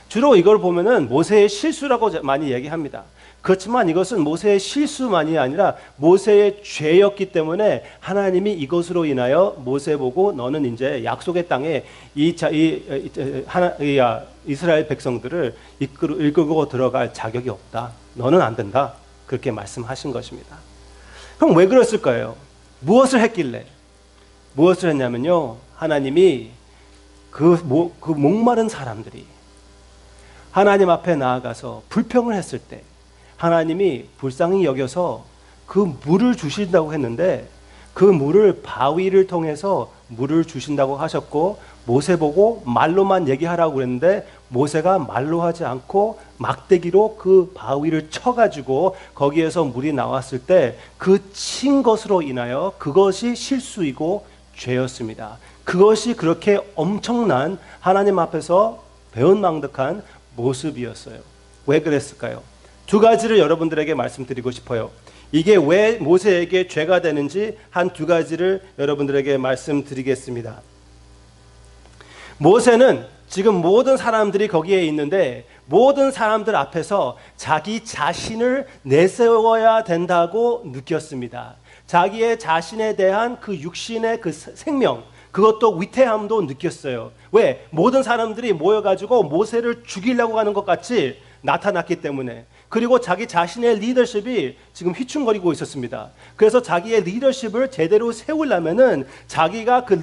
주로 이걸 보면은 모세의 실수라고 많이 얘기합니다. 그렇지만 이것은 모세의 실수만이 아니라 모세의 죄였기 때문에 하나님이 이것으로 인하여 모세 보고 너는 이제 약속의 땅에 이스라엘 백성들을 이끌고 들어갈 자격이 없다. 너는 안 된다. 그렇게 말씀하신 것입니다. 그럼 왜 그랬을까요? 무엇을 했길래? 무엇을 했냐면요. 하나님이 그 목마른 사람들이 하나님 앞에 나아가서 불평을 했을 때 하나님이 불쌍히 여겨서 그 물을 주신다고 했는데 그 물을 바위를 통해서 물을 주신다고 하셨고 모세 보고 말로만 얘기하라고 그랬는데 모세가 말로 하지 않고 막대기로 그 바위를 쳐가지고 거기에서 물이 나왔을 때 그 친 것으로 인하여 그것이 실수이고 죄였습니다. 그것이 그렇게 엄청난 하나님 앞에서 배은망덕한 모습이었어요. 왜 그랬을까요? 두 가지를 여러분들에게 말씀드리고 싶어요. 이게 왜 모세에게 죄가 되는지 한 두 가지를 여러분들에게 말씀드리겠습니다. 모세는 지금 모든 사람들이 거기에 있는데 모든 사람들 앞에서 자기 자신을 내세워야 된다고 느꼈습니다. 자기의 자신에 대한 그 육신의 그 생명, 그것도 위태함도 느꼈어요. 왜? 모든 사람들이 모여가지고 모세를 죽이려고 하는 것 같이 나타났기 때문에. 그리고 자기 자신의 리더십이 지금 휘충거리고 있었습니다. 그래서 자기의 리더십을 제대로 세우려면은 자기가 그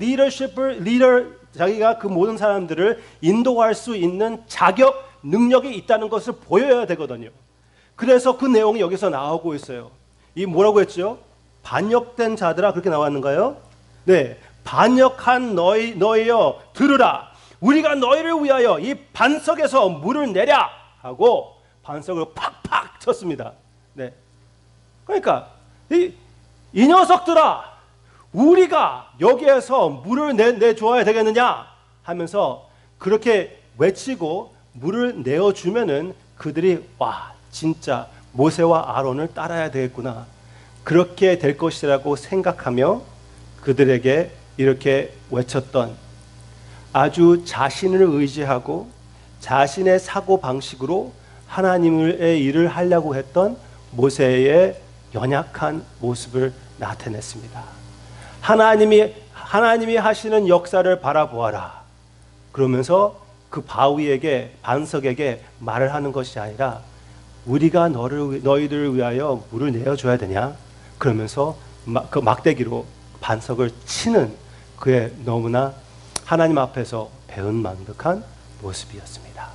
자기가 그 모든 사람들을 인도할 수 있는 자격, 능력이 있다는 것을 보여야 되거든요. 그래서 그 내용이 여기서 나오고 있어요. 이 뭐라고 했죠? 반역된 자들아, 그렇게 나왔는가요? 네. 반역한 너희여 들으라. 우리가 너희를 위하여 이 반석에서 물을 내랴 하고 반석을 팍팍 쳤습니다. 네. 그러니까 이 녀석들아, 우리가 여기에서 물을 내줘야 되겠느냐 하면서 그렇게 외치고 물을 내어주면은 그들이 와, 진짜 모세와 아론을 따라야 되겠구나, 그렇게 될 것이라고 생각하며 그들에게 이렇게 외쳤던, 아주 자신을 의지하고 자신의 사고방식으로 하나님의 일을 하려고 했던 모세의 연약한 모습을 나타냈습니다. 하나님이 하시는 역사를 바라보아라. 그러면서 그 바위에게, 반석에게 말을 하는 것이 아니라 우리가 너희들을 위하여 물을 내어줘야 되냐? 그러면서 그 막대기로 반석을 치는 그의 너무나 하나님 앞에서 배은망덕한 모습이었습니다.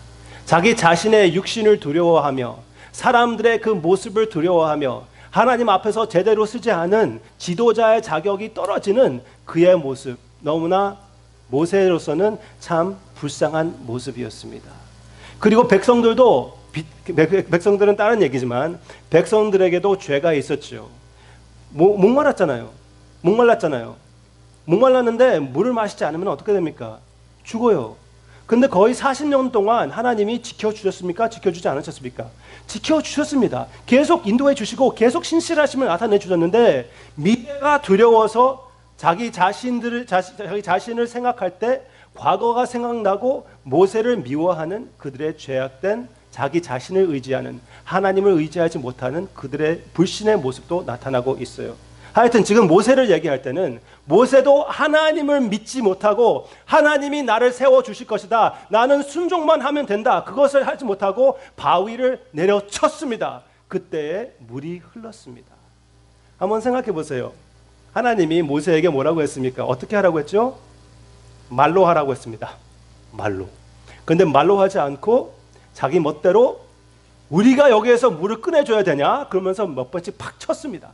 자기 자신의 육신을 두려워하며 사람들의 그 모습을 두려워하며 하나님 앞에서 제대로 쓰지 않은 지도자의 자격이 떨어지는 그의 모습, 너무나 모세로서는 참 불쌍한 모습이었습니다. 그리고 백성들은 다른 얘기지만 백성들에게도 죄가 있었죠. 목말랐잖아요. 목말랐는데 물을 마시지 않으면 어떻게 됩니까? 죽어요. 근데 거의 40년 동안 하나님이 지켜주셨습니까? 지켜주지 않으셨습니까? 지켜주셨습니다. 계속 인도해 주시고 계속 신실하심을 나타내 주셨는데 미래가 두려워서 자기 자신을 생각할 때 과거가 생각나고 모세를 미워하는 그들의 죄악된 자기 자신을 의지하는, 하나님을 의지하지 못하는 그들의 불신의 모습도 나타나고 있어요. 하여튼 지금 모세를 얘기할 때는 모세도 하나님을 믿지 못하고 하나님이 나를 세워주실 것이다, 나는 순종만 하면 된다, 그것을 하지 못하고 바위를 내려쳤습니다. 그때에 물이 흘렀습니다. 한번 생각해 보세요. 하나님이 모세에게 뭐라고 했습니까? 어떻게 하라고 했죠? 말로 하라고 했습니다. 말로. 근데 말로 하지 않고 자기 멋대로 우리가 여기에서 물을 꺼내줘야 되냐? 그러면서 몇 번씩 팍 쳤습니다.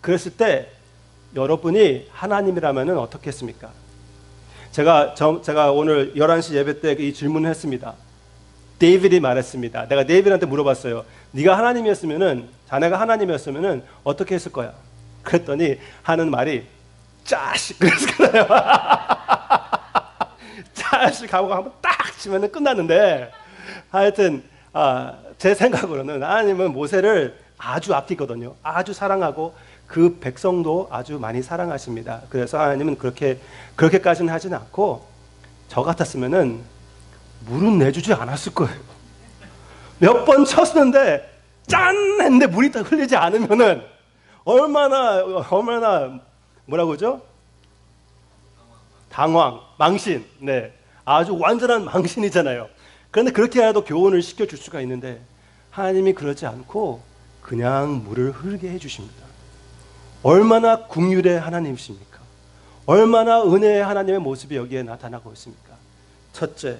그랬을 때 여러분이 하나님이라면 어떻게 했습니까? 제가 오늘 11시 예배 때 이 질문을 했습니다. 데이빗이 말했습니다. 내가 데이빗한테 물어봤어요. 네가 하나님이었으면은, 자네가 하나님이었으면은 어떻게 했을 거야? 그랬더니 하는 말이 짜식 그랬을까요? 짜식 하고 한번 딱 치면은 끝났는데, 하여튼 제 생각으로는 하나님은 모세를 아주 아끼거든요. 아주 사랑하고 그 백성도 아주 많이 사랑하십니다. 그래서 하나님은 그렇게까지는 하진 않고 저 같았으면은 물은 내주지 않았을 거예요. 몇 번 쳤는데 짠 했는데 물이 다 흘리지 않으면은 얼마나 뭐라고 그러죠? 당황, 망신. 네, 아주 완전한 망신이잖아요. 그런데 그렇게라도 교훈을 시켜줄 수가 있는데 하나님이 그러지 않고 그냥 물을 흐르게 해주십니다. 얼마나 긍휼의 하나님이십니까? 얼마나 은혜의 하나님의 모습이 여기에 나타나고 있습니까? 첫째,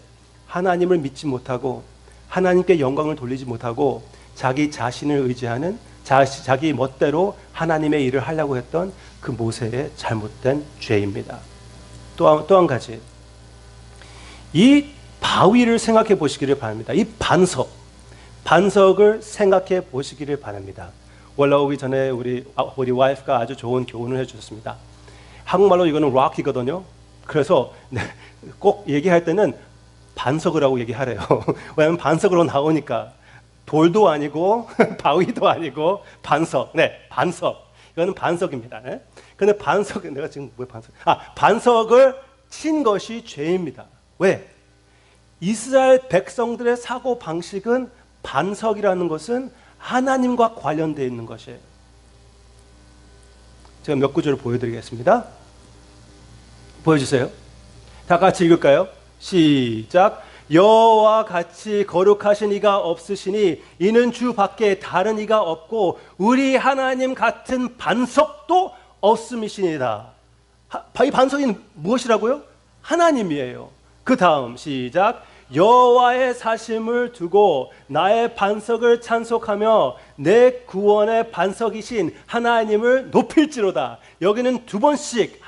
하나님을 믿지 못하고 하나님께 영광을 돌리지 못하고 자기 자신을 의지하는 자기 멋대로 하나님의 일을 하려고 했던 그 모세의 잘못된 죄입니다. 또 한 가지, 이 바위를 생각해 보시기를 바랍니다. 이 반석을 생각해 보시기를 바랍니다. 올라오기 전에 우리 와이프가 아주 좋은 교훈을 해주셨습니다. 한국말로 이거는 락이거든요. 그래서 꼭 얘기할 때는 반석이라고 얘기하래요. 왜냐하면 반석으로 나오니까 돌도 아니고 바위도 아니고 반석. 네, 반석. 이거는 반석입니다. 네? 근데 내가 지금 왜 반석? 반석을 친 것이 죄입니다. 왜? 이스라엘 백성들의 사고 방식은 반석이라는 것은 하나님과 관련되어 있는 것이에요. 제가 몇 구절을 보여드리겠습니다. 보여주세요. 다 같이 읽을까요? 시작. 여호와 같이 거룩하신 이가 없으시니 이는 주 밖에 다른 이가 없고 우리 하나님 같은 반석도 없음이시니이다. 이 반석이 무엇이라고요? 하나님이에요. 그 다음 시작. 여호와의 사심을 두고 나의 반석을 찬송하며 내 구원의 반석이신 하나님을 높일지로다. 여기는 두 번씩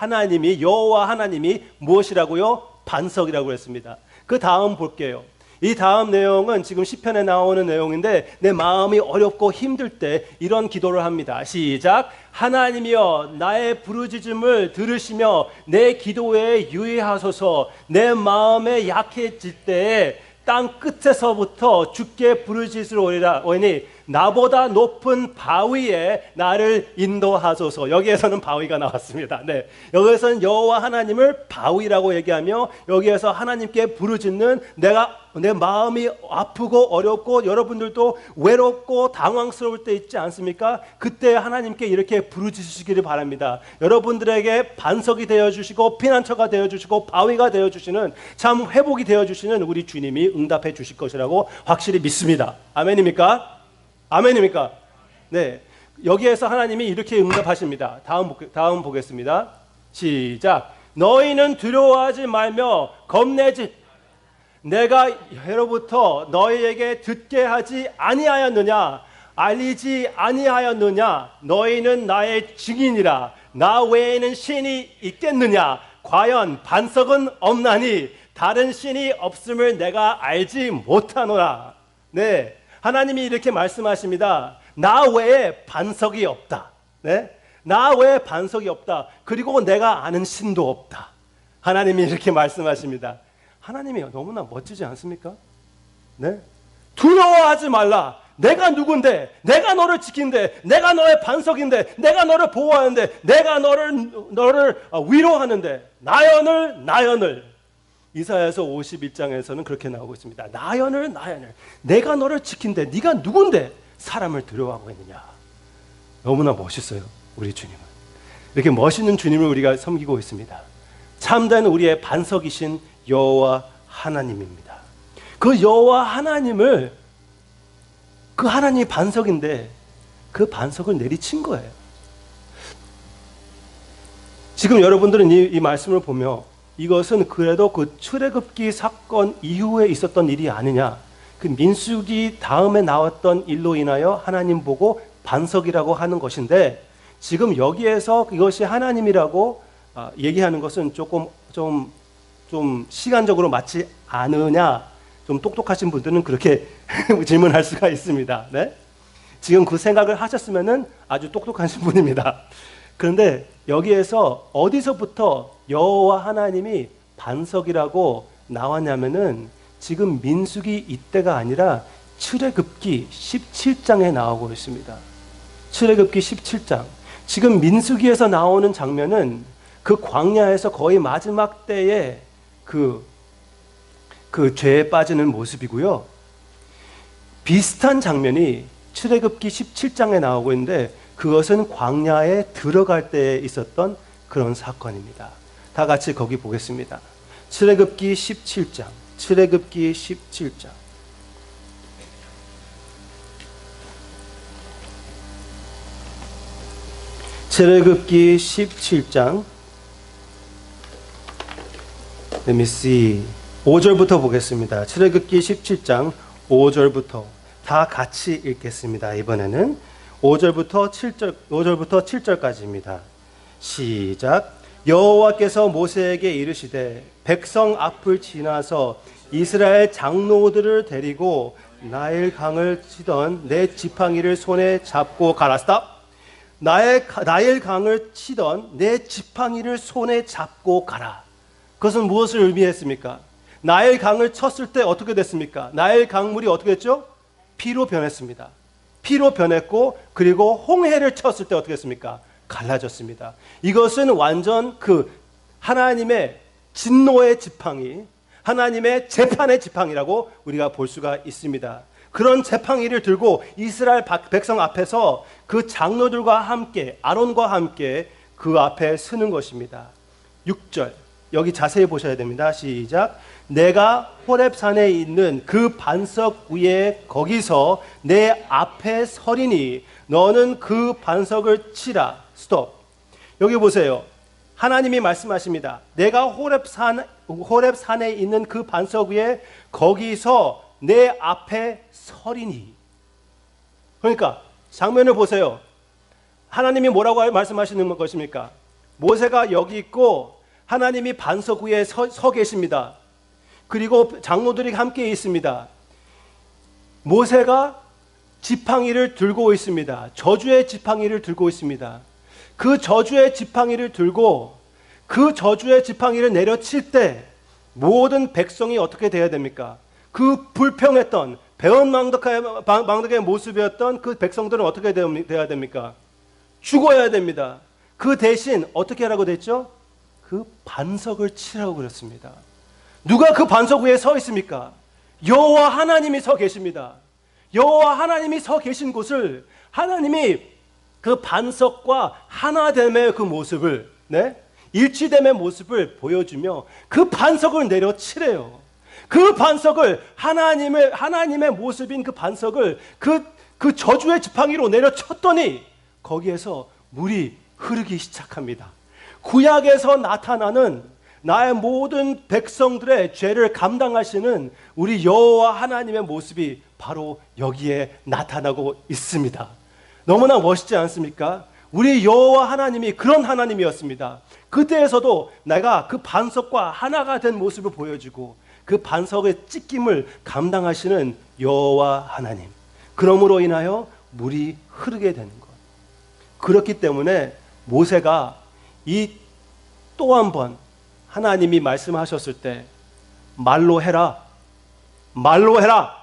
여호와 하나님이 무엇이라고요? 반석이라고 했습니다. 그 다음 볼게요. 이 다음 내용은 지금 시편에 나오는 내용인데 내 마음이 어렵고 힘들 때 이런 기도를 합니다. 시작. 하나님이여 나의 부르짖음을 들으시며 내 기도에 유의하소서. 내 마음에 약해질 때에 땅 끝에서부터 주께 부르짖으리라. 나보다 높은 바위에 나를 인도하소서. 여기에서는 바위가 나왔습니다. 네, 여기에서는 여호와 하나님을 바위라고 얘기하며 여기에서 하나님께 부르짖는 내 마음이 아프고 어렵고 여러분들도 외롭고 당황스러울 때 있지 않습니까? 그때 하나님께 이렇게 부르짖으시기를 바랍니다. 여러분들에게 반석이 되어주시고 피난처가 되어주시고 바위가 되어주시는 참 회복이 되어주시는 우리 주님이 응답해 주실 것이라고 확실히 믿습니다. 아멘입니까? 아멘입니까? 네, 여기에서 하나님이 이렇게 응답하십니다. 다음 보겠습니다. 시작. 너희는 두려워하지 말며 겁내지. 내가 예로부터 너희에게 듣게 하지 아니하였느냐? 알리지 아니하였느냐? 너희는 나의 증인이라. 나 외에는 신이 있겠느냐? 과연 반석은 없나니 다른 신이 없음을 내가 알지 못하노라. 네, 하나님이 이렇게 말씀하십니다. 나 외에 반석이 없다. 네? 나 외에 반석이 없다. 그리고 내가 아는 신도 없다. 하나님이 이렇게 말씀하십니다. 하나님이 너무나 멋지지 않습니까? 네? 두려워하지 말라. 내가 누군데, 내가 너를 지킨데, 내가 너의 반석인데, 내가 너를 보호하는데, 내가 너를 위로하는데, 나연을. 이사야서 51장에서는 그렇게 나오고 있습니다. 나연을 내가 너를 지킨데 네가 누군데 사람을 두려워하고 있느냐. 너무나 멋있어요. 우리 주님은 이렇게 멋있는 주님을 우리가 섬기고 있습니다. 참된 우리의 반석이신 여호와 하나님입니다. 그 여호와 하나님을, 그 하나님이 반석인데 그 반석을 내리친 거예요. 지금 여러분들은 이 말씀을 보며 이것은 그래도 그 출애굽기 사건 이후에 있었던 일이 아니냐, 그 민수기 다음에 나왔던 일로 인하여 하나님 보고 반석이라고 하는 것인데, 지금 여기에서 이것이 하나님이라고 얘기하는 것은 좀 시간적으로 맞지 않으냐, 좀 똑똑하신 분들은 그렇게 질문할 수가 있습니다. 네? 지금 그 생각을 하셨으면은 아주 똑똑하신 분입니다. 그런데 여기에서 어디서부터 여호와 하나님이 반석이라고 나왔냐면은 지금 민수기 이때가 아니라 출애굽기 17장에 나오고 있습니다. 출애굽기 17장. 지금 민수기에서 나오는 장면은 그 광야에서 거의 마지막 때에 그 그 죄에 빠지는 모습이고요. 비슷한 장면이 출애굽기 17장에 나오고 있는데 그것은 광야에 들어갈 때 있었던 그런 사건입니다. 다 같이 거기 보겠습니다. 출애굽기 17장. 출애굽기 17장. 출애굽기 17장. Let me see. 5절부터 보겠습니다. 출애굽기 17장 5절부터 다 같이 읽겠습니다. 이번에는 5절부터 7절까지입니다. 시작. 여호와께서 모세에게 이르시되 백성 앞을 지나서 이스라엘 장로들을 데리고 나일 강을 치던 내 지팡이를 손에 잡고 가라. 스탑. 나일 강을 치던 내 지팡이를 손에 잡고 가라. 그것은 무엇을 의미했습니까? 나일 강을 쳤을 때 어떻게 됐습니까? 나일 강물이 어떻게 됐죠? 피로 변했습니다. 피로 변했고, 그리고 홍해를 쳤을 때 어떻게 됐습니까? 갈라졌습니다. 이것은 완전 그 하나님의 진노의 지팡이, 하나님의 재판의 지팡이라고 우리가 볼 수가 있습니다. 그런 지팡이를 들고 이스라엘 백성 앞에서 그 장로들과 함께, 아론과 함께 그 앞에 서는 것입니다. 6절 여기 자세히 보셔야 됩니다. 시작. 내가 호렙산에 있는 그 반석 위에 거기서 내 앞에 서리니 너는 그 반석을 치라. 스톱. 여기 보세요. 하나님이 말씀하십니다. 내가 호렙산에 있는 그 반석 위에 거기서 내 앞에 서리니. 그러니까 장면을 보세요. 하나님이 뭐라고 말씀하시는 것입니까? 모세가 여기 있고 하나님이 반석 위에 서 계십니다. 그리고 장로들이 함께 있습니다. 모세가 지팡이를 들고 있습니다. 저주의 지팡이를 들고 있습니다. 그 저주의 지팡이를 들고 그 저주의 지팡이를 내려칠 때 모든 백성이 어떻게 돼야 됩니까? 그 불평했던 배은망덕의 모습이었던 그 백성들은 어떻게 돼야 됩니까? 죽어야 됩니다. 그 대신 어떻게 하라고 됐죠? 그 반석을 치라고 그랬습니다. 누가 그 반석 위에 서 있습니까? 여호와 하나님이 서 계십니다. 여호와 하나님이 서 계신 곳을 하나님이 그 반석과 하나됨의 그 모습을, 일치됨의 모습을 보여주며 그 반석을 내려치래요. 그 반석을 하나님의 모습인 그 반석을 그 저주의 지팡이로 내려쳤더니 거기에서 물이 흐르기 시작합니다. 구약에서 나타나는 나의 모든 백성들의 죄를 감당하시는 우리 여호와 하나님의 모습이 바로 여기에 나타나고 있습니다. 너무나 멋있지 않습니까? 우리 여호와 하나님이 그런 하나님이었습니다. 그때에서도 내가 그 반석과 하나가 된 모습을 보여주고 그 반석의 찢김을 감당하시는 여호와 하나님. 그러므로 인하여 물이 흐르게 되는 것. 그렇기 때문에 모세가 또 한 번 하나님이 말씀하셨을 때 말로 해라. 말로 해라.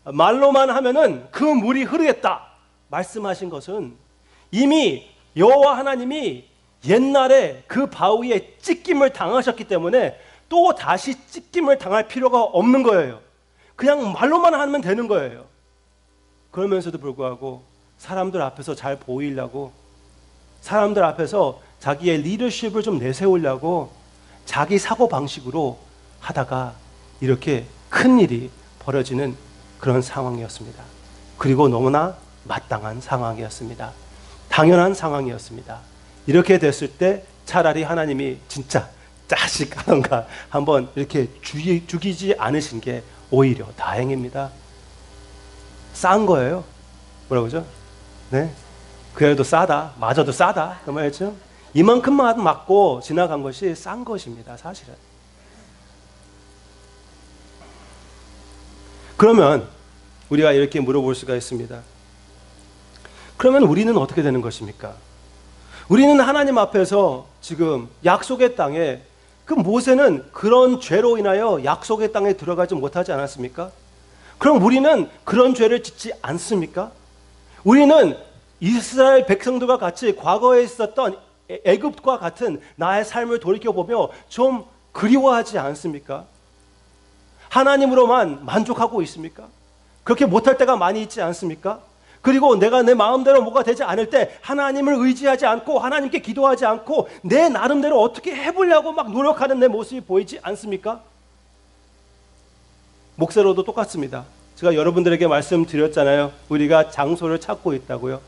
말로만 하면은 그 물이 흐르겠다. 말씀하신 것은 이미 여호와 하나님이 옛날에 그 바위에 찢김을 당하셨기 때문에 또 다시 찢김을 당할 필요가 없는 거예요. 그냥 말로만 하면 되는 거예요. 그러면서도 불구하고 사람들 앞에서 잘 보이려고, 사람들 앞에서 자기의 리더십을 좀 내세우려고 자기 사고방식으로 하다가 이렇게 큰 일이 벌어지는 그런 상황이었습니다. 그리고 너무나 마땅한 상황이었습니다. 당연한 상황이었습니다. 이렇게 됐을 때 차라리 하나님이 진짜 자식 하던가 한번 이렇게 죽이지 않으신 게 오히려 다행입니다. 싼 거예요. 뭐라고 그러죠? 네. 그래도 싸다. 맞아도 싸다. 그 말이죠. 이만큼만 맞고 지나간 것이 싼 것입니다. 사실은. 그러면 우리가 이렇게 물어볼 수가 있습니다. 그러면 우리는 어떻게 되는 것입니까? 우리는 하나님 앞에서 지금 약속의 땅에, 그 모세는 그런 죄로 인하여 약속의 땅에 들어가지 못하지 않았습니까? 그럼 우리는 그런 죄를 짓지 않습니까? 우리는 이스라엘 백성들과 같이 과거에 있었던 애굽과 같은 나의 삶을 돌이켜보며 좀 그리워하지 않습니까? 하나님으로만 만족하고 있습니까? 그렇게 못할 때가 많이 있지 않습니까? 그리고 내가 내 마음대로 뭐가 되지 않을 때 하나님을 의지하지 않고 하나님께 기도하지 않고 내 나름대로 어떻게 해보려고 막 노력하는 내 모습이 보이지 않습니까? 목사로도 똑같습니다. 제가 여러분들에게 말씀드렸잖아요. 우리가 장소를 찾고 있다고요.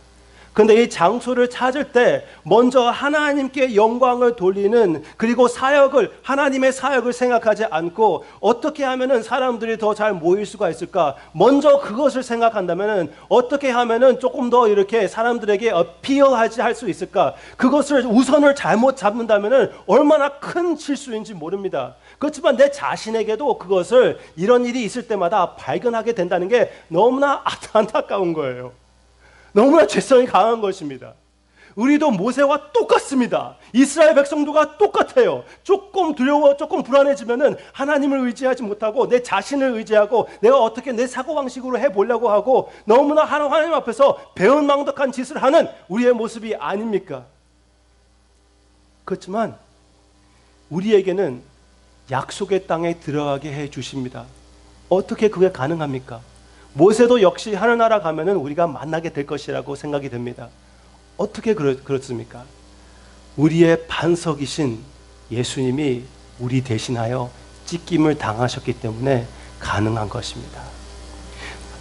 그런데 이 장소를 찾을 때 먼저 하나님께 영광을 돌리는, 그리고 사역을, 하나님의 사역을 생각하지 않고 어떻게 하면은 사람들이 더 잘 모일 수가 있을까, 먼저 그것을 생각한다면은 어떻게 하면은 조금 더 이렇게 사람들에게 어피어하지 할 수 있을까, 그것을 우선을 잘못 잡는다면은 얼마나 큰 실수인지 모릅니다. 그렇지만 내 자신에게도 그것을 이런 일이 있을 때마다 발견하게 된다는 게 너무나 안타까운 거예요. 너무나 죄성이 강한 것입니다. 우리도 모세와 똑같습니다. 이스라엘 백성도가 똑같아요. 조금 두려워, 조금 불안해지면은 하나님을 의지하지 못하고 내 자신을 의지하고 내가 어떻게 내 사고방식으로 해보려고 하고 너무나 하나님 앞에서 배은망덕한 짓을 하는 우리의 모습이 아닙니까? 그렇지만 우리에게는 약속의 땅에 들어가게 해 주십니다. 어떻게 그게 가능합니까? 모세도 역시 하늘나라 가면은 우리가 만나게 될 것이라고 생각이 됩니다. 어떻게 그렇습니까? 우리의 반석이신 예수님이 우리 대신하여 찢김을 당하셨기 때문에 가능한 것입니다.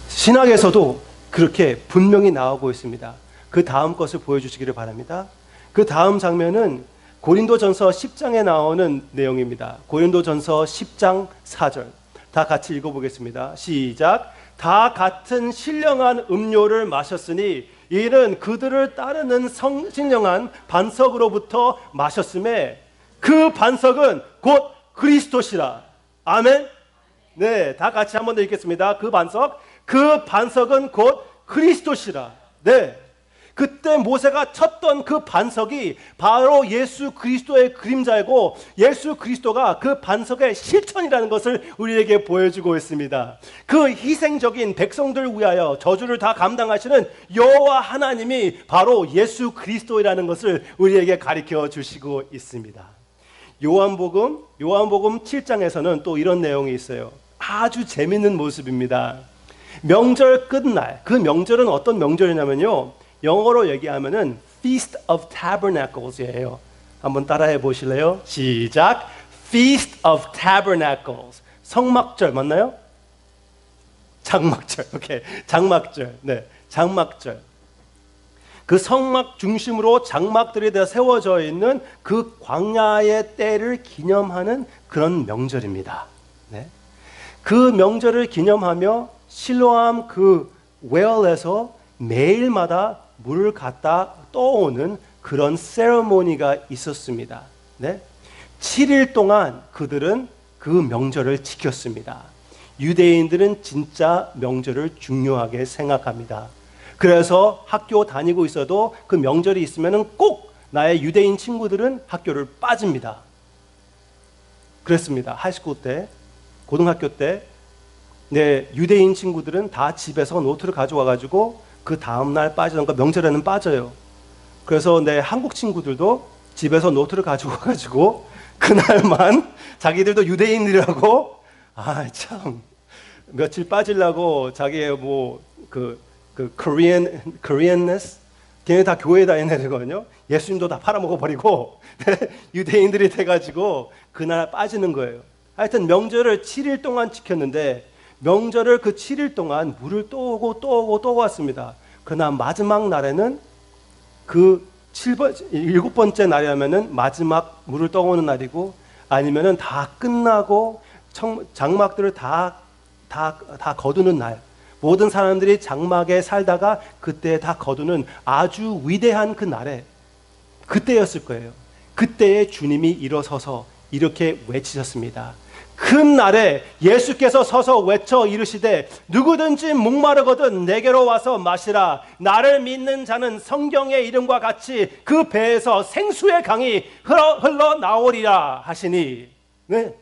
신학에서도 그렇게 분명히 나오고 있습니다. 그 다음 것을 보여주시기를 바랍니다. 그 다음 장면은 고린도전서 10장에 나오는 내용입니다. 고린도전서 10장 4절. 다 같이 읽어보겠습니다. 시작. 다 같은 신령한 음료를 마셨으니 이는 그들을 따르는 신령한 반석으로부터 마셨음에 그 반석은 곧 그리스도시라. 아멘. 네, 다 같이 한 번 더 읽겠습니다. 그 반석은 곧 그리스도시라. 네. 그때 모세가 쳤던 그 반석이 바로 예수 그리스도의 그림자이고 예수 그리스도가 그 반석의 실천이라는 것을 우리에게 보여주고 있습니다. 그 희생적인 백성들 위하여 저주를 다 감당하시는 여호와 하나님이 바로 예수 그리스도이라는 것을 우리에게 가르쳐 주시고 있습니다. 요한복음 7장에서는 또 이런 내용이 있어요. 아주 재밌는 모습입니다. 명절 끝날, 그 명절은 어떤 명절이냐면요, 영어로 얘기하면은 Feast of Tabernacles예요. 한번 따라해 보실래요? 시작. Feast of Tabernacles. 성막절 맞나요? 장막절. 오케이. 장막절. 네. 장막절. 그 성막 중심으로 장막들이 다 세워져 있는 그 광야의 때를 기념하는 그런 명절입니다. 네. 그 명절을 기념하며 실로암 그 웰에서 매일마다 물을 갖다 떠오는 그런 세레모니가 있었습니다. 네? 7일 동안 그들은 그 명절을 지켰습니다. 유대인들은 진짜 명절을 중요하게 생각합니다. 그래서 학교 다니고 있어도 그 명절이 있으면 꼭 나의 유대인 친구들은 학교를 빠집니다. 그랬습니다. 하이스쿨 때, 고등학교 때 내 유대인 친구들은 다 집에서 노트를 가져와가지고 그 다음날 빠지던가 명절에는 빠져요. 그래서 내 한국 친구들도 집에서 노트를 가지고 와가지고 그날만 자기들도 유대인이라고 참 며칠 빠지려고 자기의 Koreanness 걔네 다 교회 다니는 애들거든요. 예수님도 다 팔아먹어버리고 유대인들이 돼가지고 그날 빠지는 거예요. 하여튼 명절을 7일 동안 지켰는데 명절을 그 7일 동안 물을 또 오고 왔습니다. 그러나 마지막 날에는 그 7번째 날이라면은 마지막 물을 떠오는 날이고 아니면은 다 끝나고 장막들을 다 거두는 날. 모든 사람들이 장막에 살다가 그때 다 거두는 아주 위대한 그 날에 그때였을 거예요. 그때에 주님이 일어서서 이렇게 외치셨습니다. 큰 날에 예수께서 서서 외쳐 이르시되 누구든지 목마르거든 내게로 와서 마시라. 나를 믿는 자는 성경의 이름과 같이 그 배에서 생수의 강이 흘러나오리라 하시니. 네.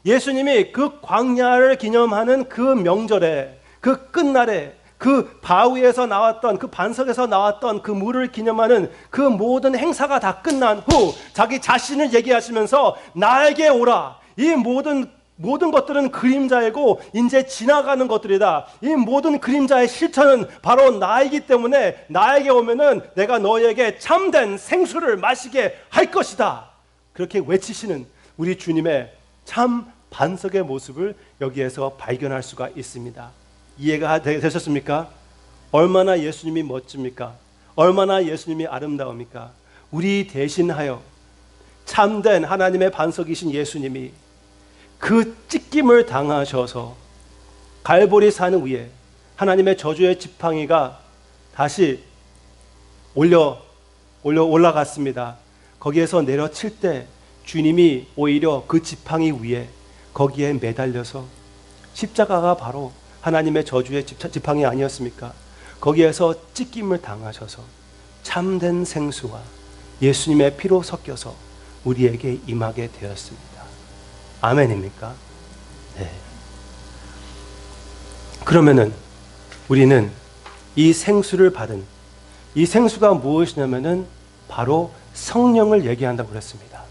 예수님이 그 광야를 기념하는 그 명절에 그 끝날에 그 바위에서 나왔던 그 반석에서 나왔던 그 물을 기념하는 그 모든 행사가 다 끝난 후 자기 자신을 얘기하시면서 나에게 오라. 이 모든 모든 것들은 그림자이고 이제 지나가는 것들이다. 이 모든 그림자의 실체는 바로 나이기 때문에 나에게 오면은 내가 너에게 참된 생수를 마시게 할 것이다. 그렇게 외치시는 우리 주님의 참 반석의 모습을 여기에서 발견할 수가 있습니다. 이해가 되셨습니까? 얼마나 예수님이 멋집니까? 얼마나 예수님이 아름다웁니까? 우리 대신하여 참된 하나님의 반석이신 예수님이 그 찢김을 당하셔서 갈보리 산 위에 하나님의 저주의 지팡이가 다시 올라갔습니다. 거기에서 내려칠 때 주님이 오히려 그 지팡이 위에 거기에 매달려서 십자가가 바로 하나님의 저주의 지팡이 아니었습니까? 거기에서 찢김을 당하셔서 참된 생수와 예수님의 피로 섞여서 우리에게 임하게 되었습니다. 아멘입니까? 네. 그러면은 우리는 이 생수를 받은 이 생수가 무엇이냐면은 바로 성령을 얘기한다고 그랬습니다.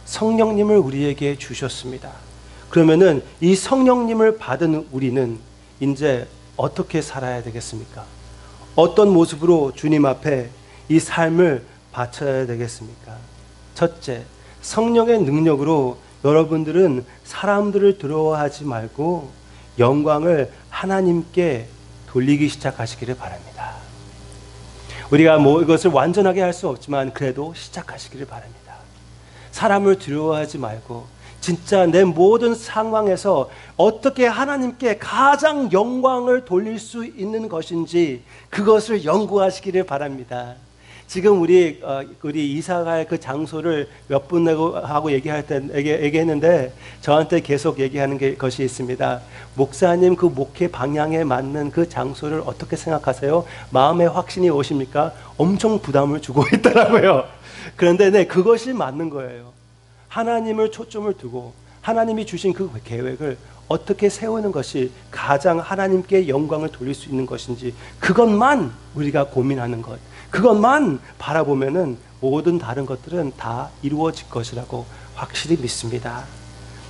성령님을 우리에게 주셨습니다. 그러면은 이 성령님을 받은 우리는 이제 어떻게 살아야 되겠습니까? 어떤 모습으로 주님 앞에 이 삶을 바쳐야 되겠습니까? 첫째, 성령의 능력으로 여러분들은 사람들을 두려워하지 말고 영광을 하나님께 돌리기 시작하시기를 바랍니다. 우리가 이것을 완전하게 할 수 없지만 그래도 시작하시기를 바랍니다. 사람을 두려워하지 말고 진짜 내 모든 상황에서 어떻게 하나님께 가장 영광을 돌릴 수 있는 것인지 그것을 연구하시기를 바랍니다. 지금 우리 이사갈 그 장소를 몇 분 하고 얘기했는데 저한테 계속 얘기하는 것이 있습니다. 목사님 그 목회 방향에 맞는 그 장소를 어떻게 생각하세요? 마음의 확신이 오십니까? 엄청 부담을 주고 있더라고요. 그런데 네, 그것이 맞는 거예요. 하나님을 초점을 두고 하나님이 주신 그 계획을 어떻게 세우는 것이 가장 하나님께 영광을 돌릴 수 있는 것인지 그것만 우리가 고민하는 것, 그것만 바라보면은 모든 다른 것들은 다 이루어질 것이라고 확실히 믿습니다.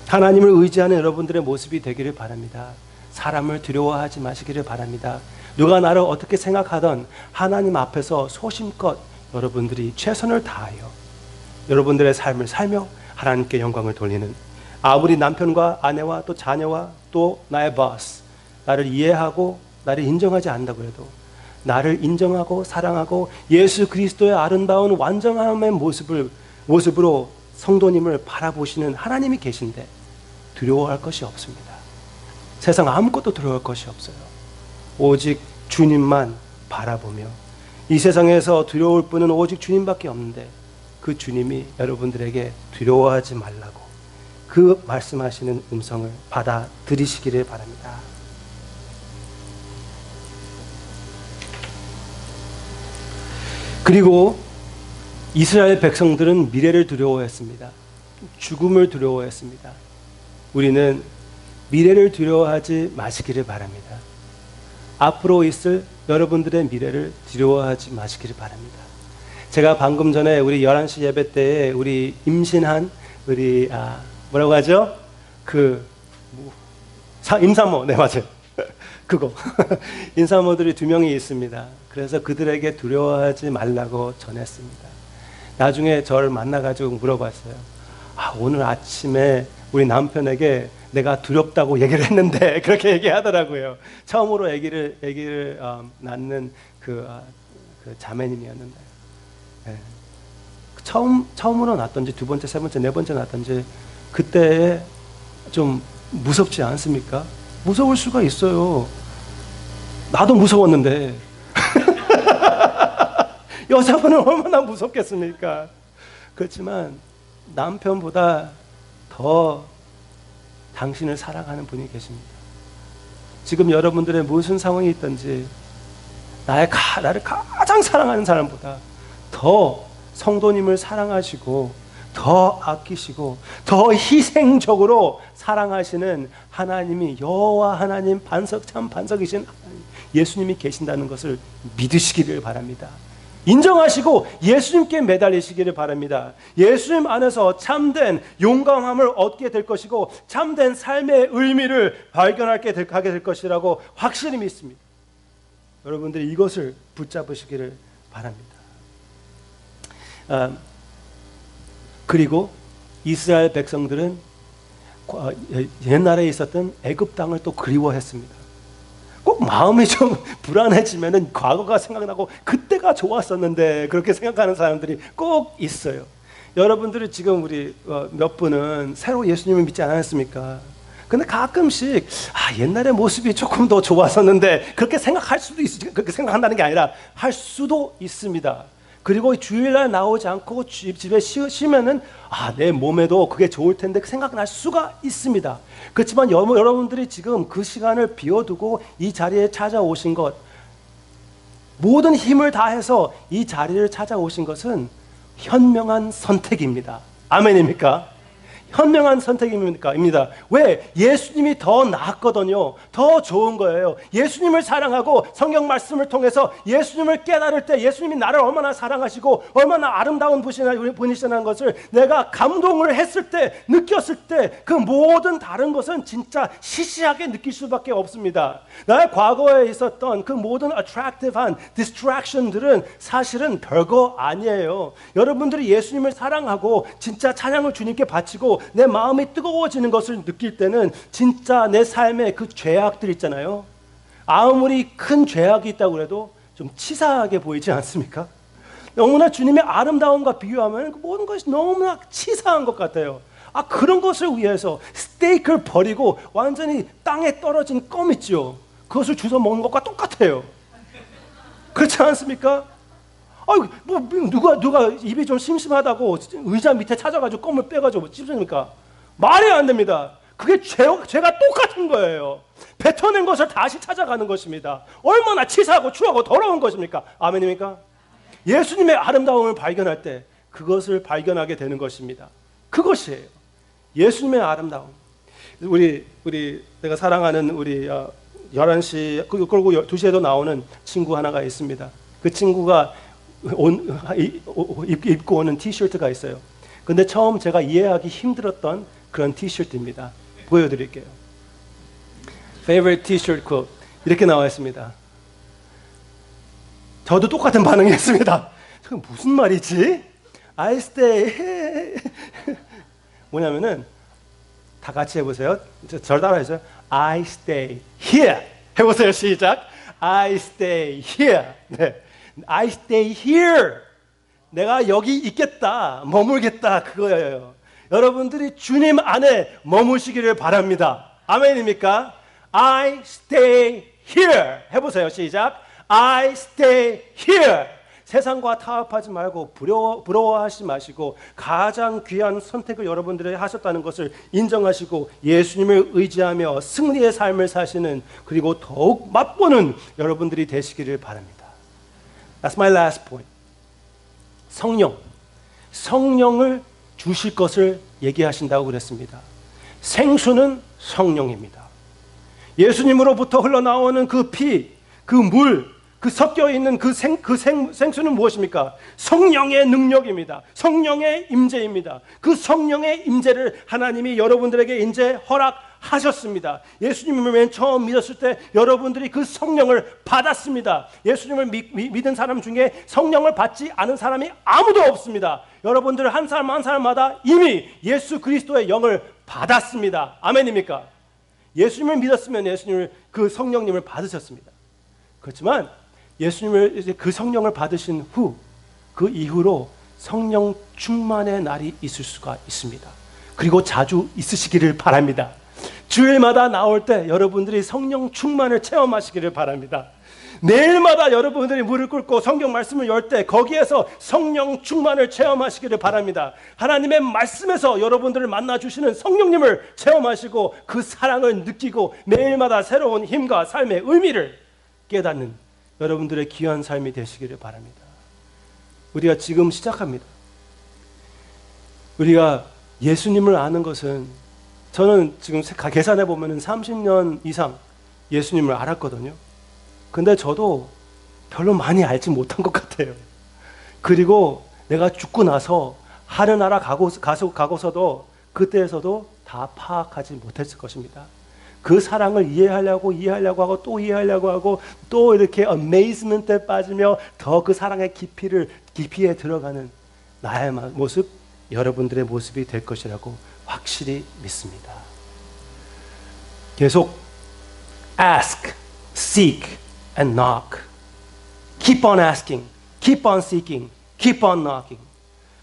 하나님을 의지하는 여러분들의 모습이 되기를 바랍니다. 사람을 두려워하지 마시기를 바랍니다. 누가 나를 어떻게 생각하던 하나님 앞에서 소심껏 여러분들이 최선을 다하여 여러분들의 삶을 살며 하나님께 영광을 돌리는, 아무리 남편과 아내와 또 자녀와 또 나의 보스, 나를 이해하고 나를 인정하지 않는다고 해도 나를 인정하고 사랑하고 예수 그리스도의 아름다운 완전함의 모습으로 성도님을 바라보시는 하나님이 계신데 두려워할 것이 없습니다. 세상 아무것도 두려워할 것이 없어요. 오직 주님만 바라보며, 이 세상에서 두려울 분은 오직 주님밖에 없는데 그 주님이 여러분들에게 두려워하지 말라고 그 말씀하시는 음성을 받아들이시기를 바랍니다. 그리고 이스라엘 백성들은 미래를 두려워했습니다. 죽음을 두려워했습니다. 우리는 미래를 두려워하지 마시기를 바랍니다. 앞으로 있을 여러분들의 미래를 두려워하지 마시기를 바랍니다. 제가 방금 전에 우리 11시 예배 때에 우리 임신한 우리 뭐라고 하죠? 임산모, 네 맞아요. 그거 임산모들이 2명이 있습니다. 그래서 그들에게 두려워하지 말라고 전했습니다. 나중에 저를 만나가지고 물어봤어요. 오늘 아침에 우리 남편에게 내가 두렵다고 얘기를 했는데 그렇게 얘기하더라고요. 처음으로 아기를 낳는 그 자매님이었는데, 네. 처음으로 낳았던지 두 번째, 세 번째, 네 번째 낳았던지 그때 좀 무섭지 않습니까? 무서울 수가 있어요. 나도 무서웠는데 여자분은 얼마나 무섭겠습니까? 그렇지만 남편보다 더 당신을 사랑하는 분이 계십니다. 지금 여러분들의 무슨 상황이 있든지 나를 가장 사랑하는 사람보다 더 성도님을 사랑하시고 더 아끼시고 더 희생적으로 사랑하시는 하나님이 여호와 하나님, 참 반석이신 하나님, 예수님이 계신다는 것을 믿으시기를 바랍니다. 인정하시고 예수님께 매달리시기를 바랍니다. 예수님 안에서 참된 용감함을 얻게 될 것이고 참된 삶의 의미를 발견하게 될 것이라고 확실히 믿습니다. 여러분들이 이것을 붙잡으시기를 바랍니다. 그리고 이스라엘 백성들은 옛날에 있었던 애굽 땅을 또 그리워했습니다. 꼭 마음이 좀 불안해지면은 과거가 생각나고 그때가 좋았었는데 그렇게 생각하는 사람들이 꼭 있어요. 여러분들이 지금 우리 몇 분은 새로 예수님을 믿지 않았습니까? 근데 가끔씩 옛날의 모습이 조금 더 좋았었는데 그렇게 생각할 수도 있어요. 그렇게 생각한다는 게 아니라 할 수도 있습니다. 그리고 주일날 나오지 않고 집에 쉬면은 내 몸에도 그게 좋을 텐데 생각날 수가 있습니다. 그렇지만 여러분들이 지금 그 시간을 비워두고 이 자리에 찾아오신 것, 모든 힘을 다해서 이 자리를 찾아오신 것은 현명한 선택입니다. 아멘입니까? 현명한 선택입니다. 왜? 예수님이 더 낫거든요. 더 좋은 거예요. 예수님을 사랑하고 성경 말씀을 통해서 예수님을 깨달을 때 예수님이 나를 얼마나 사랑하시고 얼마나 아름다운 분이시라는 것을 내가 감동을 했을 때, 느꼈을 때 그 모든 다른 것은 진짜 시시하게 느낄 수밖에 없습니다. 나의 과거에 있었던 그 모든 attractive한 distraction들은 사실은 별거 아니에요. 여러분들이 예수님을 사랑하고 진짜 찬양을 주님께 바치고 내 마음이 뜨거워지는 것을 느낄 때는 진짜 내 삶에 그 죄악들 있잖아요. 아무리 큰 죄악이 있다고 해도 좀 치사하게 보이지 않습니까? 너무나 주님의 아름다움과 비교하면 모든 것이 너무나 치사한 것 같아요. 그런 것을 위해서 스테이크를 버리고 완전히 땅에 떨어진 껌 있죠. 그것을 주워 먹는 것과 똑같아요. 그렇지 않습니까? 누가 입이 좀 심심하다고 의자 밑에 찾아가지고 껌을 빼가지고 찝습니까? 말이 안 됩니다. 그게 죄가 똑같은 거예요. 뱉어낸 것을 다시 찾아가는 것입니다. 얼마나 치사하고 추하고 더러운 것입니까? 아멘입니까? 예수님의 아름다움을 발견할 때 그것을 발견하게 되는 것입니다. 그것이에요. 예수님의 아름다움. 내가 사랑하는 우리 11시 그리고 2시에도 나오는 친구 하나가 있습니다. 그 친구가 입고 오는 티셔츠가 있어요. 근데 처음 제가 이해하기 힘들었던 그런 티셔츠입니다. 보여드릴게요. Favorite T-shirt quote 이렇게 나와 있습니다. 저도 똑같은 반응이었습니다. 무슨 말이지? I stay 뭐냐면은 다 같이 해보세요. 저를 따라해주세요. I stay here 해보세요. 시작. I stay here. 네. I stay here. 내가 여기 있겠다, 머물겠다 그거예요. 여러분들이 주님 안에 머무시기를 바랍니다. 아멘입니까? I stay here. 해보세요. 시작. I stay here. 세상과 타협하지 말고 부러워하지 마시고 가장 귀한 선택을 여러분들이 하셨다는 것을 인정하시고 예수님을 의지하며 승리의 삶을 사시는 그리고 더욱 맛보는 여러분들이 되시기를 바랍니다. That's my last point. 성령을 주실 것을 얘기하신다고 그랬습니다. 생수는 성령입니다. 예수님으로부터 흘러나오는 그 피, 그 물, 그 섞여 있는 그 생수는 무엇입니까? 성령의 능력입니다. 성령의 임재입니다. 그 성령의 임재를 하나님이 여러분들에게 이제 허락하셨습니다. 예수님을 맨 처음 믿었을 때 여러분들이 그 성령을 받았습니다. 예수님을 믿은 사람 중에 성령을 받지 않은 사람이 아무도 없습니다. 여러분들 한 사람 한 사람마다 이미 예수 그리스도의 영을 받았습니다. 아멘입니까? 예수님을 믿었으면 예수님을 그 성령님을 받으셨습니다. 그렇지만 예수님을 이제 그 성령을 받으신 후 그 이후로 성령 충만의 날이 있을 수가 있습니다. 그리고 자주 있으시기를 바랍니다. 주일마다 나올 때 여러분들이 성령 충만을 체험하시기를 바랍니다. 매일마다 여러분들이 무릎 꿇고 성경 말씀을 열 때 거기에서 성령 충만을 체험하시기를 바랍니다. 하나님의 말씀에서 여러분들을 만나주시는 성령님을 체험하시고 그 사랑을 느끼고 매일마다 새로운 힘과 삶의 의미를 깨닫는 여러분들의 귀한 삶이 되시기를 바랍니다. 우리가 지금 시작합니다. 우리가 예수님을 아는 것은 저는 지금 계산해 보면 30년 이상 예수님을 알았거든요. 근데 저도 별로 많이 알지 못한 것 같아요. 그리고 내가 죽고 나서 하늘나라 가고서도 그때에서도 다 파악하지 못했을 것입니다. 그 사랑을 이해하려고 하고 또 이해하려고 하고 또 이렇게 어메이즈먼트에 빠지며 더 그 사랑의 깊이에 들어가는 나의 모습, 여러분들의 모습이 될 것이라고 확실히 믿습니다. 계속 ask, seek and knock. Keep on asking, keep on seeking, keep on knocking.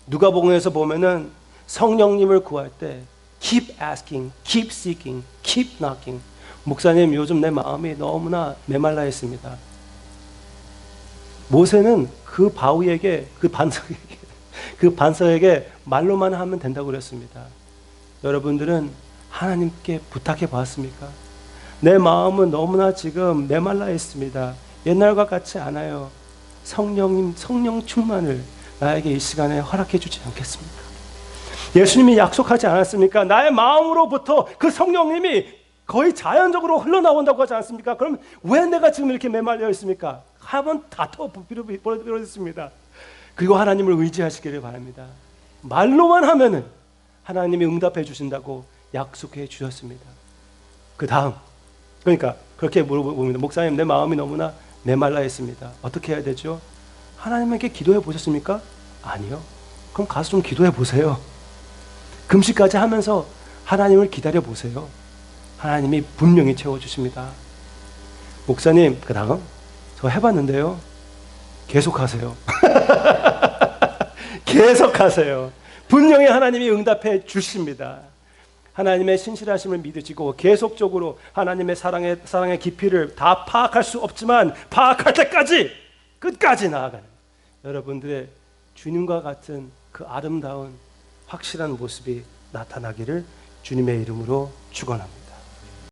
누가복음에서 보면은 성령님을 구할 때 keep asking, keep seeking, keep knocking. 목사님, 요즘 내 마음이 너무나 메말라 있습니다. 모세는 그 바위에게, 그 반석에게 말로만 하면 된다고 그랬습니다. 여러분들은 하나님께 부탁해 봤습니까? 내 마음은 너무나 지금 메말라 있습니다. 옛날과 같지 않아요. 성령 충만을 나에게 이 시간에 허락해 주지 않겠습니까? 예수님이 약속하지 않았습니까? 나의 마음으로부터 그 성령님이 거의 자연적으로 흘러나온다고 하지 않습니까? 그럼 왜 내가 지금 이렇게 메말려 있습니까? 한번 다퉈 필요했습니다. 그리고 하나님을 의지하시기를 바랍니다. 말로만 하면은 하나님이 응답해 주신다고 약속해 주셨습니다. 그 다음, 그러니까 그렇게 물어봅니다. 목사님, 내 마음이 너무나 메말라 있습니다. 어떻게 해야 되죠? 하나님에게 기도해 보셨습니까? 아니요. 그럼 가서 좀 기도해 보세요. 금식까지 하면서 하나님을 기다려 보세요. 하나님이 분명히 채워주십니다. 목사님, 그 다음 저 해봤는데요. 계속하세요. 계속하세요. 분명히 하나님이 응답해 주십니다. 하나님의 신실하심을 믿으시고 계속적으로 하나님의 사랑의 깊이를 다 파악할 수 없지만 파악할 때까지 끝까지 나아가는 여러분들의 주님과 같은 그 아름다운 확실한 모습이 나타나기를 주님의 이름으로 축원합니다.